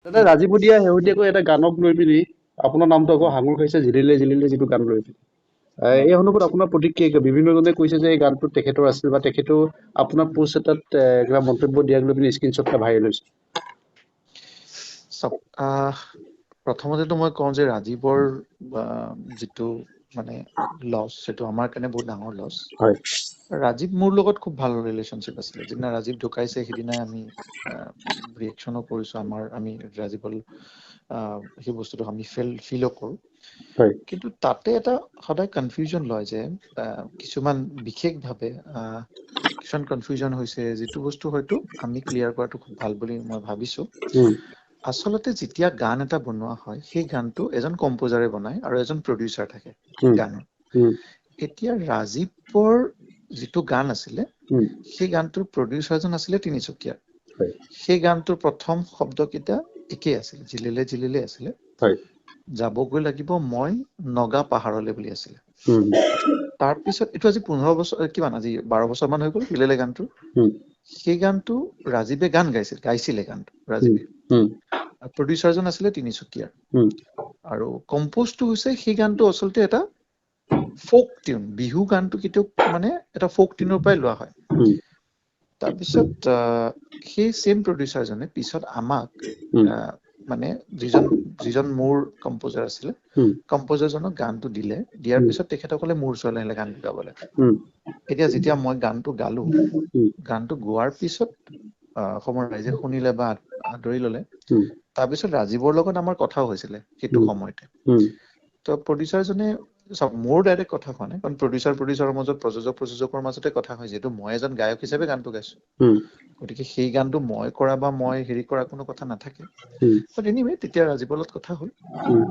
দাদা ৰাজীৱ দিয়া শেহতীয়াকৈ এটা গানক লৈ পিনি আপোনাৰ নামটো আকৌ সাঙুৰ খাইছে জিলিলে জিলিলে যিটো গান লৈ পিনি এই সন্দৰ্ভত আপোনাৰ প্ৰতিক্ৰিয়া কি? বিভিন্নজনে কৈছে যে এই গানটো তেখেতৰ আছিল বা তেখেতেও আপোনাৰ পোষ্ট এটাত কিবা মন্তব্য দিয়াক লৈ পিনি স্ক্ৰীনশ্বট এটা ভাইৰেল হৈছে। চাওক, প্ৰথমতেতো মই কওঁ যে ৰাজীৱৰ যিটো মানে লছ, সেইটো আমাৰ কাৰণে বহুত ডাঙৰ লছ। হয় ৰাজীৱ মোৰ লগত খুব ভাল ৰিলেশ্যনশ্বিপ আছিলে। যিদিনা ৰাজীৱ ঢুকাইছে সেইদিনাই আমি ৰিয়েকশ্যনো কৰিছো। আমি ৰাজীৱৰ সেই বস্তুটো আমি ফিলো কৰো। হয় কিন্তু তাতে এটা সদায় কনফিউজন লয় যে কিছুমান বিশেষভাৱে কিছুমান কনফিউজন হৈছে, যিটো বস্তু হয়তো আমি ক্লিয়াৰ কৰাটো খুব ভাল বুলি মই ভাবিছো। উম, আচলতে যেতিয়া গান এটা বনোৱা হয়, সেই গানটো এজন কম্প'জাৰে বনায় আৰু এজন প্ৰডিউচাৰ থাকে উম, গানৰ। উম, এতিয়া ৰাজীৱৰ যিটো গান আছিলে, উম, সেই গানটোৰ প্ৰডিউচাৰজন আছিলে তিনিচুকীয়াৰ। হয় সেই গানটোৰ প্ৰথম শব্দকেইটা একেই আছিল, জিলিলে জিলিলে আছিলে। হয় যাবগৈ লাগিব মই নগা পাহাৰলৈ বুলি আছিলে। উম, তাৰপিছত এইটো আজি 15 বছৰ, কিমান আজি 12 বছৰ মান হৈ গ'ল জিলিলে গানটো। উম, সেই গানটো ৰাজীৱে গাইছিলে গানটো উম, ৰাজীৱে। উম, প্ৰডিউচাৰজন আছিলে তিনিচুকীয়াৰ। উম, আৰু কম্প'জটো হৈছে, সেই গানটো আচলতে এটা ফোক টিউন। বিহু গানটো কেতিয়াও মানে এটা ফোক টিউনৰ পৰাই লোৱা হয়। উম, তাৰপিছত সেই ছেম প্ৰডিউচাৰজনে পিছত আমাক উম, মানে যিজন মোৰ কম্প'জাৰ আছিলে, উম, কম্প'জাৰজনক গানটো দিয়াৰ উম, পিছত তেখেতসকলে মোৰ ওচৰলৈ আহিলে গানটো গাবলৈ। উম, এতিয়া যেতিয়া মই গানটো গালো, উম, গানটো গোৱাৰ পিছত অসমৰ ৰাইজে শুনিলে বা আদৰি ললে, উম, তাৰপিছত ৰাজীৱৰ লগত আমাৰ কথাও হৈছিলে সেইটো উম, সময়তে। উম, তো প্ৰডিউচাৰজনে, চাওক, মোৰ ডাইৰেক্ট কথা কোৱা নাই, কাৰণ প্ৰডিউচাৰৰ মাজত প্ৰযোজকৰ মাজতে কথা হয়, যিহেতু মই এজন গায়ক হিচাপে গানটো গাইছো। উম, গতিকে সেই গানটো মই কৰা বা মই হেৰি কৰা কোনো কথা নাথাকে। উম, বাট এনিৱে, তেতিয়া ৰাজীৱৰ লগত কথা হ'ল। উম,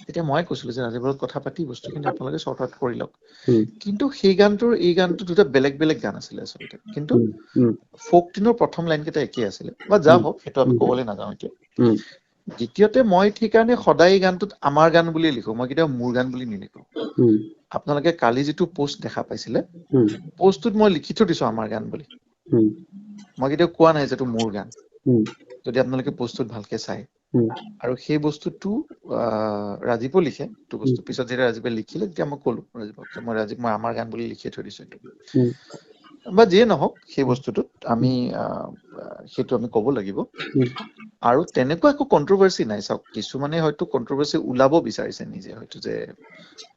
তেতিয়া মই কৈছিলো যে ৰাজীৱৰ লগত কথা পাতি বস্তুখিনি আপোনালোকে চৰ্ট আউট কৰি লওক। উম, কিন্তু সেই গানটোৰ এই গানটো দুটা বেলেগ বেলেগ গান আছিলে আচলতে। কিন্তু উম, উম, ফোক টিউনৰ প্ৰথম লাইন কেইটা একেই আছিলে, বা যা হওক, সেইটো আমি ক'বলৈ নাযাওঁ এতিয়া। উম, দ্বিতীয়তে, মই সেইকাৰণে সদায় এই গানটোত আমাৰ গান বুলি লিখো, মই কেতিয়াও মোৰ গান বুলি নিলিখো। উম, আপোনালোকে কালি যিটো পোষ্ট দেখা পাইছিলে, উম, পোষ্টটোত মই লিখি থৈ দিছো আমাৰ গান বুলি। উম, মই কেতিয়াও কোৱা নাই যে এইটো মোৰ গান, উম, যদি আপোনালোকে পোষ্টটোত ভালকে চাই। উম, আৰু সেই বস্তুটো ৰাজীৱো লিখে। এইটো বস্তু পিছত যেতিয়া ৰাজীৱে লিখিলে, তেতিয়া মই ক'লো ৰাজীৱক যে মই আমাৰ গান বুলি লিখি থৈ দিছো এইটো। উম, বা যিয়ে নহওক, সেই বস্তুটোত আমি সেইটো আমি ক'ব লাগিব। উম, আৰু তেনেকুৱা একো কন্ট্ৰভাৰ্চি নাই। চাওক, কিছুমানে হয়তো কন্ট্ৰভাৰ্চি ওলাব বিচাৰিছে নিজে, হয়তো যে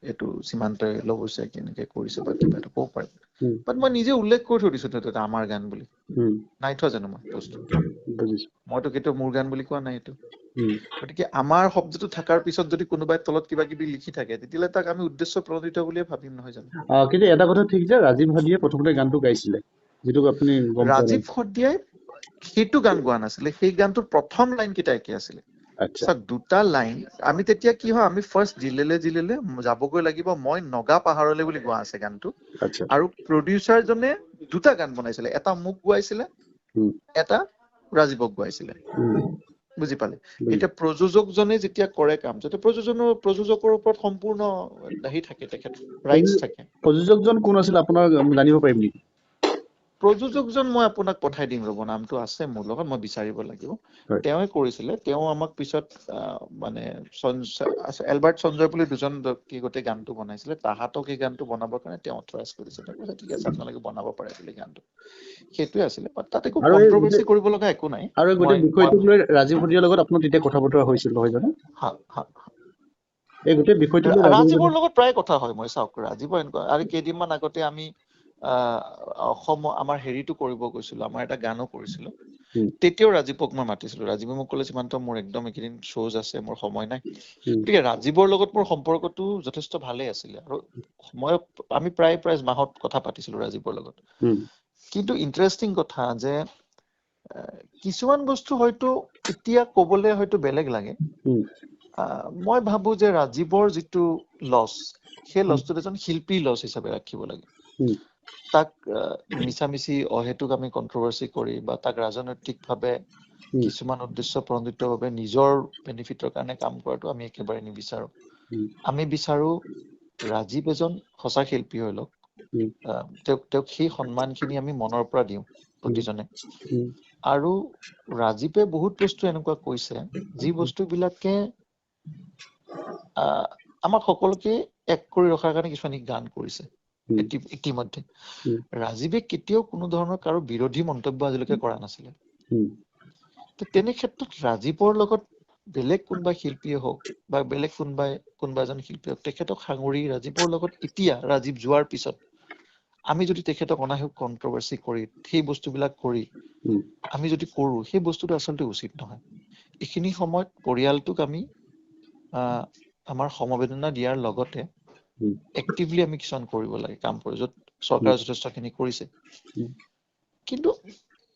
এইটো সীমান্তই ল'ব গৈছে, কেনেকে কৰিছে বা কিবা এটা ক'ব পাৰে। উম, বাট মই নিজে উল্লেখ কৰি থৈ দিছো এইটো আমাৰ গান বুলি। উম, নাই থোৱা জানো মই পোষ্টটোত? বুজিছো। মইতো কেতিয়াও মোৰ গান বুলি কোৱা নাই এইটো। উম, গতিকে আমাৰ শব্দটো থকাৰ পিছত যদি কোনোবাই তলত কিবা কিবি লিখি থাকে, তেতিয়াহ'লে তাক আমি উদ্দেশ্য প্ৰণোদিত বুলিয়ে ভাবিম, নহয় জানো? কিন্তু এটা কথা ঠিক যে ৰাজীৱ হাদিয়ে প্ৰথমতে গানটো গাইছিলে, যিটো আপুনি গম পোৱা নাই। ৰাজীৱ শদিয়াই সেইটো গান গোৱা নাছিলে। সেই গানটোৰ প্ৰথম লাইন কেইটা একে আছিলে। আচ্ছা। চাওক, দুটা লাইন আমি তেতিয়া কি হয়, আমি ফাৰ্ষ্ট জিলেলে জিলেলে যাবগৈ লাগিব মই নগা পাহাৰলৈ বুলি গোৱা আছে গানটো। আচ্ছা। আৰু প্ৰডিউচাৰজনে দুটা গান বনাইছিলে, এটা মোক গোৱাইছিলে, উম, এটা ৰাজীৱক গোৱাইছিলে। উম, বুজি পালে? বুজিছো। এতিয়া প্ৰযোজকজনে যেতিয়া কৰে কাম, যেতিয়া প্ৰযোজকৰ ওপৰত সম্পূৰ্ণ হেৰি থাকে, তেখেতৰ ৰাইটছ থাকে। প্ৰযোজকজন কোন আছিল আপোনাৰ, জানিব পাৰিম নেকি? প্ৰযোজকজন মই আপোনাক পঠাই দিম, ৰ'ব। নামটো আছে মোৰ লগত, মই বিচাৰিব লাগিব। হয়। তেওঁৱে কৰিছিলে। তেওঁ আমাক পিছত মানে এলবাৰ্ট সঞ্জয় বুলি দুজন ব্যক্তি গোটেই গানটো বনাইছিলে। তাহাঁতক এই গানটো বনাবৰ কাৰণে তেওঁ অথৰাইজ কৰিছে। তেওঁ কৈছে ঠিক আছে, আপোনালোকে বনাব পাৰে বুলি গানটো। সেইটোৱে আছিলে। তাত একো আৰু এই গোটেই কন্ট্ৰভাৰ্চি কৰিব লগা একো নাই। আৰু এই গোটেই বিষয়টোক লৈ ৰাজীৱ হাদিয়াৰ লগত আপোনাৰ তেতিয়া কথা বতৰা হৈছিল, নহয় জানো? এই গোটেই বিষয়টোক লৈ ৰাজীৱৰ লগত প্ৰায় কথা হয়। মই চাওক, ৰাজীৱৰ এনেকুৱা, আৰু কেইদিনমান আগতে আমি আমাৰ হেৰিটো কৰিব গৈছিলো, আমাৰ এটা গানো কৰিছিলো। উম, তেতিয়াও ৰাজীৱক মই মাতিছিলো। ৰাজীৱে মোক ক'লে, সীমান্ত, মোৰ একদম এইকেইদিন শ্ব'জ আছে, মোৰ সময় নাই। উম, গতিকে ৰাজীৱৰ লগত মোৰ সম্পৰ্কটো যথেষ্ট ভালেই আছিলে। আৰু আমি প্ৰায় মাহত কথা পাতিছিলো ৰাজীৱৰ লগত। উম, কিন্তু ইণ্টাৰেষ্টিং কথা যে কিছুমান বস্তু হয়তো এতিয়া ক'বলৈ হয়তো বেলেগ লাগে। উম, মই ভাবো যে ৰাজীৱৰ যিটো লছ, সেই লছটোত এজন শিল্পী লছ হিচাপে ৰাখিব লাগে। উম, তাক মিছামিচি অহেতুক আমি কন্ট্ৰভাৰ্চি কৰি বা তাক ৰাজনৈতিকভাৱে উম, কিছুমান উদ্দেশ্য প্ৰণোদিতভাৱে নিজৰ বেনিফিটৰ কাৰণে কাম কৰাটো আমি একেবাৰে নিবিচাৰো। উম, আমি বিচাৰো ৰাজীৱ এজন সঁচা শিল্পী হৈ লওক। উম, তেওঁক সেই সন্মানখিনি আমি মনৰ পৰা দিওঁ উম, প্ৰতিজনে। উম, আৰু ৰাজীৱে বহুত বস্তু এনেকুৱা কৈছে যি বস্তুবিলাকে আমাক সকলোকে এক কৰি ৰখাৰ কাৰণে কিছুমান গান কৰিছে উম, ইতিমধ্যে। উম, ৰাজীৱে কেতিয়াও কোনো ধৰণৰ কাৰো বিৰোধী মন্তব্য আজিলৈকে কৰা নাছিলে। উম, তো তেনে ক্ষেত্ৰত ৰাজীৱৰ লগত বেলেগ কোনোবা শিল্পীয়ে হওক বা বেলেগ কোনোবা এজন শিল্পী হওক তেখেতক সাঙুৰি ৰাজীৱৰ লগত এতিয়া ৰাজীৱ যোৱাৰ পিছত আমি যদি তেখেতক অনাহক কন্ট্ৰভাৰ্চি কৰি সেই বস্তুবিলাক কৰি উম, আমি যদি কৰো সেই বস্তুটো আচলতে উচিত নহয়। এইখিনি সময়ত পৰিয়ালটোক আমি আমাৰ সমবেদনা দিয়াৰ লগতে উম, এক্টিভলি আমি কিছুমান কৰিব লাগে কাম কৰি য'ত উম, চৰকাৰে যথেষ্টখিনি কৰিছে। উম, কিন্তু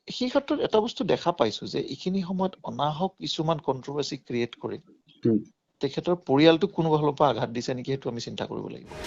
সেই ক্ষেত্ৰত এটা বস্তু দেখা পাইছো যে এইখিনি সময়ত অনাহক কিছুমান কন্ট্ৰভাৰ্চি ক্ৰিয়েট কৰি উম। তেখেতৰ পৰিয়ালটোক কোনোবা ফালৰ পৰা আঘাত দিছে নেকি সেইটো আমি চিন্তা কৰিব লাগিব।